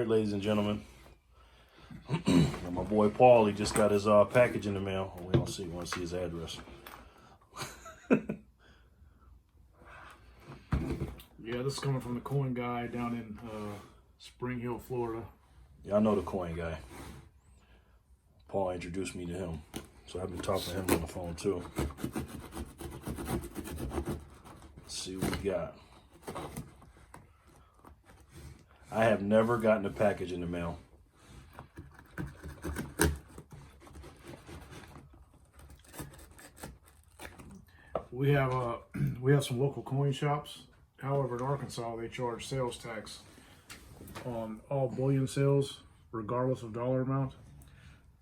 right, ladies and gentlemen. And my boy Paul, he just got his package in the mail. We don't see. Want to see his address? Yeah, this is coming from the coin guy down in Spring Hill, Florida. Yeah, I know the coin guy. Paul introduced me to him, so I've been talking to him on the phone too. Let's see what we got. I have never gotten a package in the mail. We have some local coin shops. However, in Arkansas, they charge sales tax on all bullion sales, regardless of dollar amount.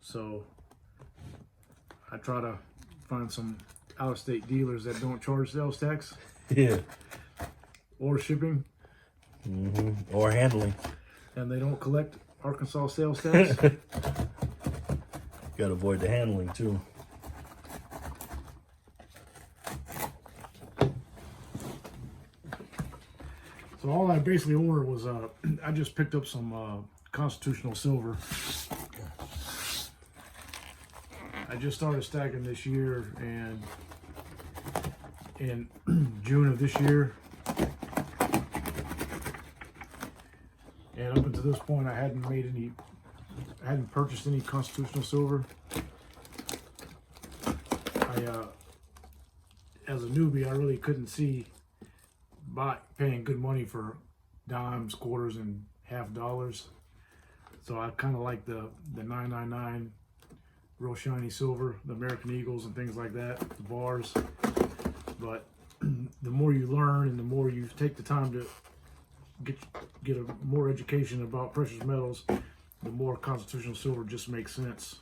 So I try to find some out-of-state dealers that don't charge sales tax. Yeah. Or shipping. Or handling. And they don't collect Arkansas sales tax. Gotta avoid the handling too. So all I basically ordered was I just picked up some constitutional silver. I just started stacking this year, and in June of this year, and up until this point, I hadn't purchased any constitutional silver. As a newbie, I really couldn't see paying good money for dimes, quarters, and half dollars. So I kind of like the 999 real shiny silver, the American Eagles and things like that, the bars. But the more you learn and the more you take the time to get a more education about precious metals, the more constitutional silver just makes sense.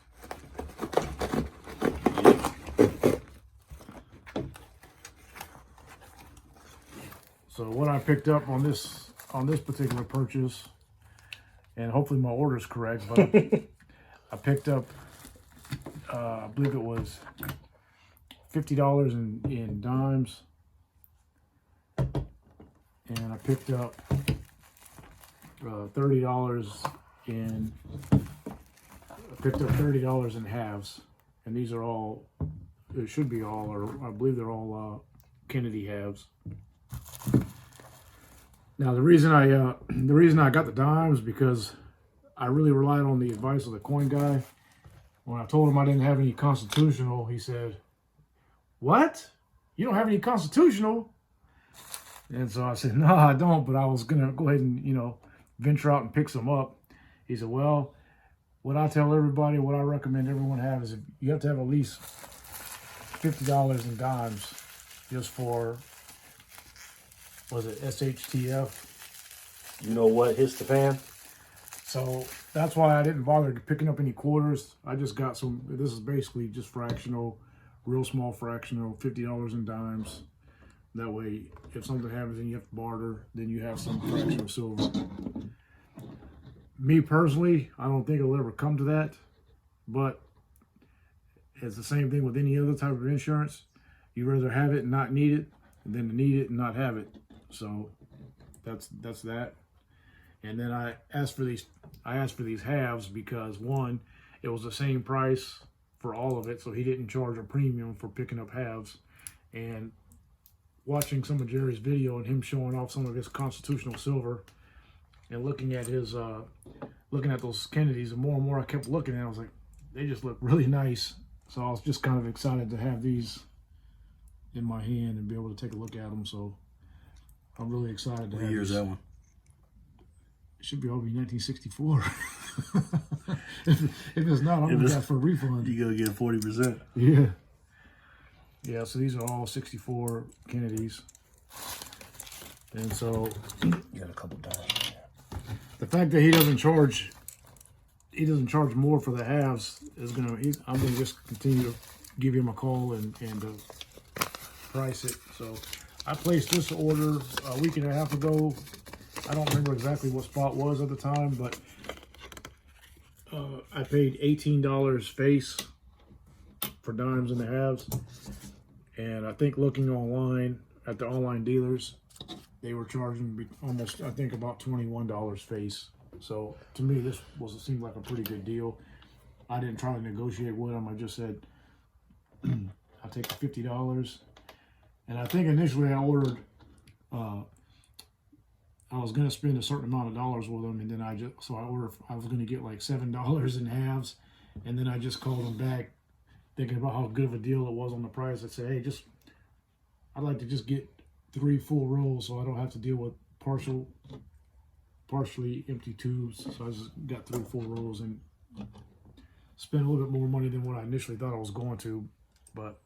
So what I picked up on this particular purchase, and hopefully my order is correct, but I picked up, I believe it was $50 in dimes, and I picked up $30 in halves, and these are all, it should be all, or I believe they're all Kennedy halves. Now the reason I got the dimes because I really relied on the advice of the coin guy. When I told him I didn't have any constitutional, he said, "What? You don't have any constitutional?" And so I said, "No, I don't, but I was gonna go ahead and, venture out and pick some up." He said, "Well, what I tell everybody, what I recommend everyone have is you have to have at least $50 in dimes just for, was it SHTF? You know what hits the fan? So that's why I didn't bother picking up any quarters. I just got some, this is basically just fractional, real small fractional, $50 in dimes. That way, if something happens and you have to barter, then you have some fractional silver. Me personally, I don't think it'll ever come to that, but it's the same thing with any other type of insurance. You rather have it and not need it than to need it and not have it. So that's that. And then I asked for these halves because, one, it was the same price for all of it, so he didn't charge a premium for picking up halves. And watching some of Jerry's video and him showing off some of his constitutional silver and looking at his looking at those Kennedys, and more I kept looking at it, I was like, they just look really nice. So I was just kind of excited to have these in my hand and be able to take a look at them. So I'm really excited to have. What year is that one? It should be over 1964. if it's not, I'm gonna ask for a refund. You gotta get 40%. Yeah. Yeah, so these are all 64 Kennedys. And so You got a couple dimes. the fact that he doesn't charge more for the halves is I'm gonna just continue to give him a call and price it. So I placed this order a week and a half ago. I don't remember exactly what spot was at the time, but I paid $18 face for dimes and the halves. And I think looking online at the online dealers, they were charging almost, I think, about $21 face So to me, this seemed like a pretty good deal. I didn't try to negotiate with them. I just said, I'll take the $50. And I think initially I ordered, I was going to spend a certain amount of dollars with them. And then I was going to get like $7 in halves. And then I just called them back thinking about how good of a deal it was on the price. I said, hey, I'd like to just get 3 full rolls so I don't have to deal with partially empty tubes. So I just got 3 full rolls and spent a little bit more money than what I initially thought I was going to, but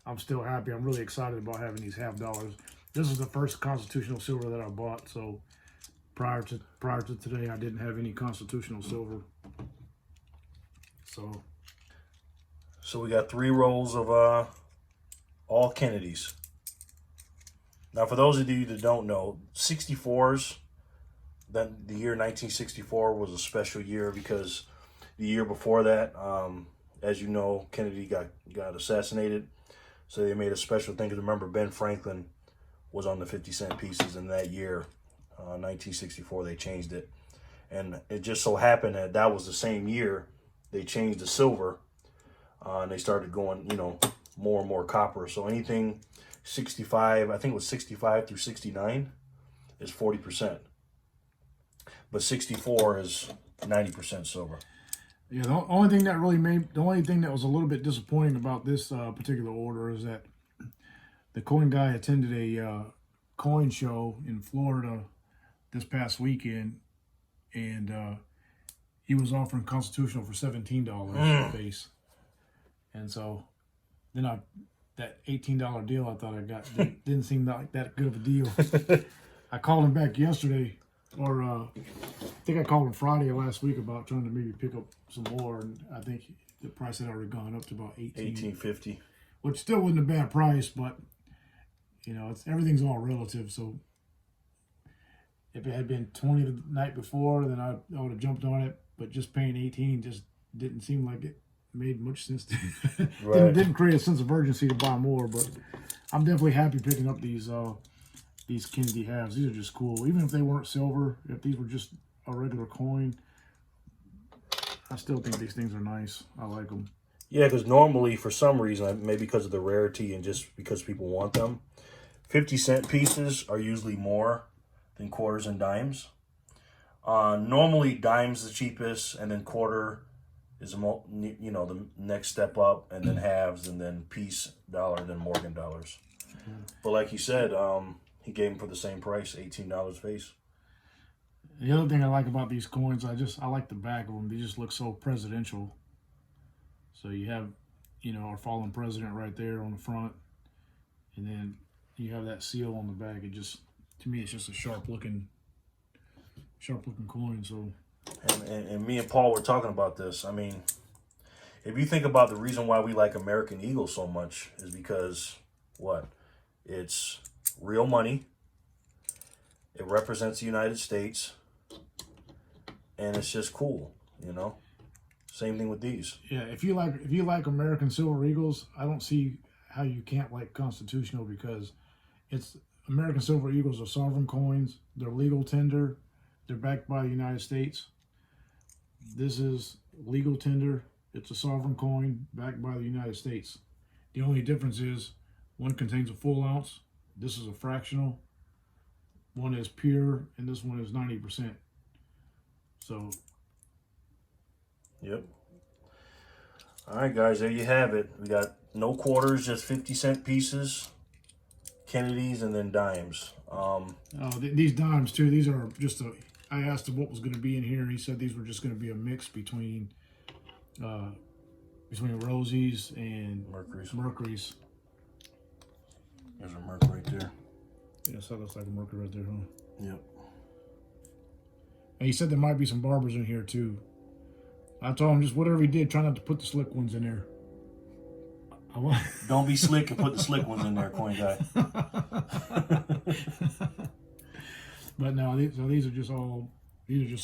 I'm still happy. I'm really excited about having these half dollars. This is the first Constitutional silver that I bought, so prior to today, I didn't have any Constitutional silver. So we got 3 rolls of all Kennedys. Now, for those of you that don't know, 64s, then the year 1964 was a special year because the year before that, as you know, Kennedy got assassinated. So they made a special thing. Because remember, Ben Franklin was on the 50-cent pieces in that year, 1964. They changed it. And it just so happened that that was the same year they changed the silver. And they started going, more and more copper. So anything 65, I think it was 65 through 69 is 40%. But 64 is 90% silver. Yeah, the only thing that was a little bit disappointing about this particular order is that the coin guy attended a coin show in Florida this past weekend, and he was offering Constitutional for $17 a face. And so then that $18 deal I thought I got didn't seem like that good of a deal. I called him back yesterday, or I think I called him Friday of last week about trying to maybe pick up some more, and I think the price had already gone up to about $18.50, which still wasn't a bad price, but everything's all relative. So if it had been 20 the night before, then I would have jumped on it. But just paying 18 just didn't seem like it made much sense. Right. Didn't create a sense of urgency to buy more. But I'm definitely happy picking up these Kennedy halves. These are just cool. Even if they weren't silver, if these were just a regular coin, I still think these things are nice. I like them. Yeah, because normally, for some reason, maybe because of the rarity and just because people want them, 50-cent pieces are usually more than quarters and dimes. Normally, dimes the cheapest, and then quarter is the next step up, and then halves, and then piece dollar, then Morgan dollars. But like he said, he gave them for the same price, $18 face. The other thing I like about these coins, I like the back of them. They just look so presidential. So you have, our fallen president right there on the front, and then you have that seal on the back. It just, to me, it's just a sharp looking coin. So, and me and Paul were talking about this. I mean, if you think about the reason why we like American Eagle so much is because what? It's real money. It represents the United States, and it's just cool, Same thing with these. Yeah, if you like American Silver Eagles, I don't see how you can't like Constitutional, because it's American Silver Eagles are sovereign coins. They're legal tender. They're backed by the United States. This is legal tender. It's a sovereign coin backed by the United States. The only difference is one contains a full ounce. This is a fractional. One is pure, and this one is 90%. So. Yep. All right, guys, there you have it. We got no quarters, just 50-cent pieces, Kennedys, and then dimes. These dimes too. These are just I asked him what was going to be in here, and he said these were just going to be a mix between Rosies and Mercury's. There's a Merc right there. Yes, that looks like a Mercury right there, huh? Yep. And he said there might be some Barbers in here too. I told him just whatever he did, try not to put the slick ones in there. Don't be slick and put the slick ones in there, coin guy. But no, these are just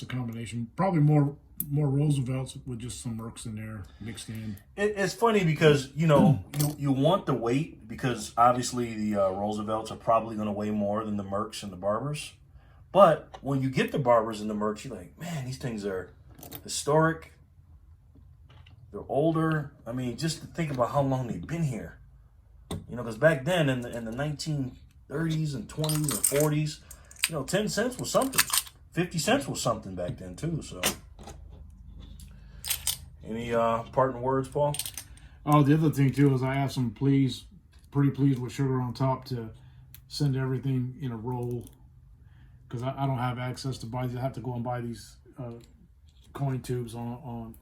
a combination. Probably more Roosevelts with just some Mercs in there mixed in. It's funny because you want the weight, because obviously the Roosevelts are probably going to weigh more than the Mercs and the Barbers, But when you get the barbers and the merch, you're like, man, these things are historic. They're older. I mean, just to think about how long they've been here. You know, because back then in the 1930s and 20s and 40s, you know, 10 cents was something. 50 cents was something back then too. So, any parting words, Paul? Oh, the other thing too is I asked them, pretty please with sugar on top, to send everything in a roll, because I don't have access to buy these. I have to go and buy these coin tubes on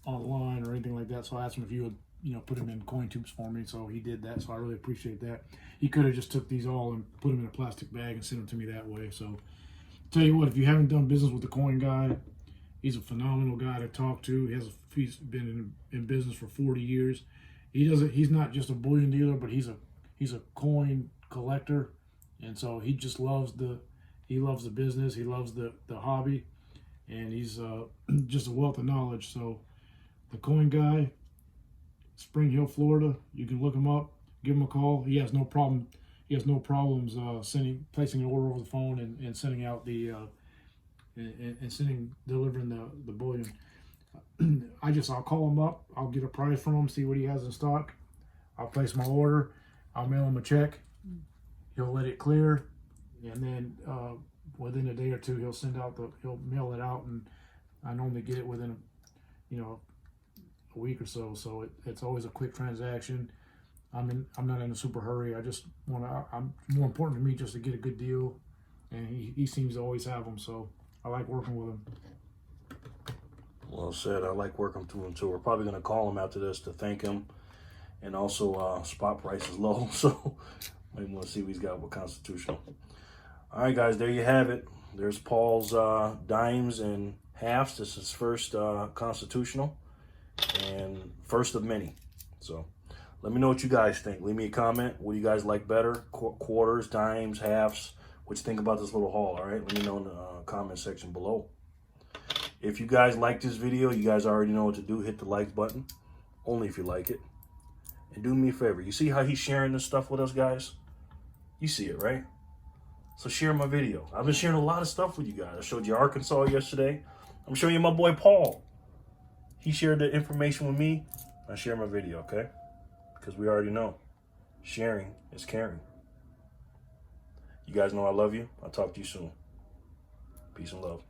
online or anything like that. So I asked him if you would, you know, put them in coin tubes for me. So he did that. So I really appreciate that. He could have just took these all and put them in a plastic bag and sent them to me that way. So tell you what, if you haven't done business with the Coin Guy, he's a phenomenal guy to talk to. He's been in business for 40 years. He's not just a bullion dealer, but he's a coin collector, and so he just loves the business. He loves the hobby, and he's just a wealth of knowledge. So the Coin Guy, Spring Hill, Florida. You can look him up, give him a call. He has no problem. He has no problems placing an order over the phone and sending out the delivering the bullion. I'll call him up. I'll get a price from him, see what he has in stock. I'll place my order. I'll mail him a check. He'll let it clear, and then within a day or two, he'll mail it out, and I normally get it within a week or so. So it's always a quick transaction. I'm not in a super hurry. I'm more important to me just to get a good deal, and he seems to always have them. So I like working with him. Well said. I like working through him too. We're probably going to call him after this to thank him, and also spot price is low, so maybe want to see what he's got with Constitutional. All right, guys, there you have it. There's Paul's dimes and halves. This is his first Constitutional and first of many. So let me know what you guys think. Leave me a comment. What do you guys like better? Quarters, dimes, halves? What you think about this little haul, all right? Let me know in the comment section below. If you guys like this video, you guys already know what to do. Hit the like button, only if you like it. And do me a favor. You see how he's sharing this stuff with us, guys? You see it, right? So share my video. I've been sharing a lot of stuff with you guys. I showed you Arkansas yesterday. I'm showing you my boy Paul. He shared the information with me. I share my video, okay? Because we already know sharing is caring. You guys know I love you. I'll talk to you soon. Peace and love.